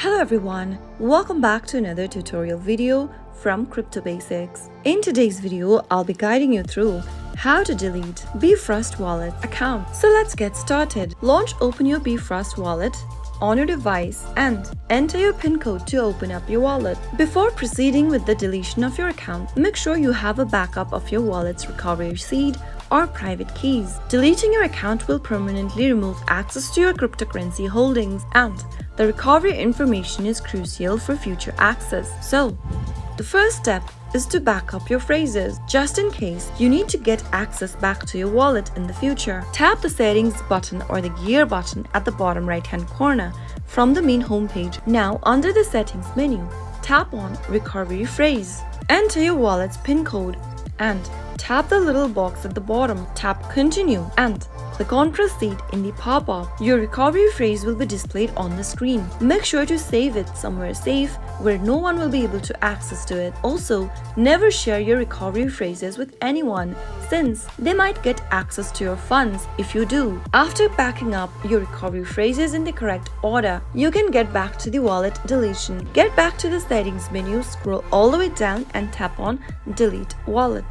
Hello everyone, welcome back to another tutorial video from Crypto Basics. In today's video, I'll be guiding you through how to delete Bifrost Wallet account. So let's get started. Open your Bifrost Wallet on your device and enter your PIN code to open up your wallet. Before proceeding with the deletion of your account, make sure you have a backup of your wallet's recovery receipt or private keys. Deleting your account will permanently remove access to your cryptocurrency holdings, and the recovery information is crucial for future access. So, the first step is to back up your phrases. Just in case you need to get access back to your wallet in the future, tap the settings button or the gear button at the bottom right hand corner from the main homepage. Now, under the settings menu, tap on recovery phrase. Enter your wallet's PIN code and tap the little box at the bottom. Tap continue and click on proceed in the pop-up. Your recovery phrase will be displayed on the screen. Make sure to save it somewhere safe where no one will be able to access to it. Also, never share your recovery phrases with anyone since they might get access to your funds if you do. After backing up your recovery phrases in the correct order, you can get back to the wallet deletion. Get back to the settings menu, scroll all the way down and tap on delete wallet.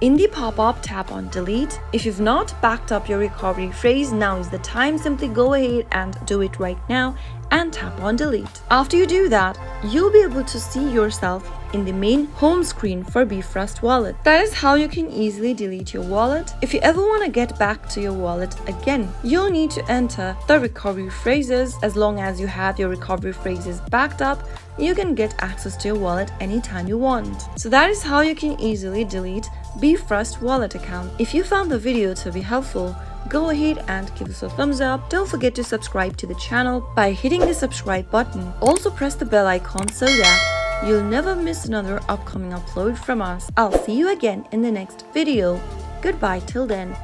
In the pop-up, tap on delete. If you've not backed up your recovery phrase, now is the time. Simply go ahead and do it right now and tap on delete. After you do that, you'll be able to see yourself in the main home screen for Bifrost Wallet. That is how you can easily delete your wallet. If you ever want to get back to your wallet again, you'll need to enter the recovery phrases. As long as you have your recovery phrases backed up, you can get access to your wallet anytime you want. So that is how you can easily delete Bifrost Wallet account. If you found the video to be helpful, go ahead and give us a thumbs up. Don't forget to subscribe to the channel by hitting the subscribe button. Also press the bell icon so that you'll never miss another upcoming upload from us. I'll see you again in the next video. Goodbye till then.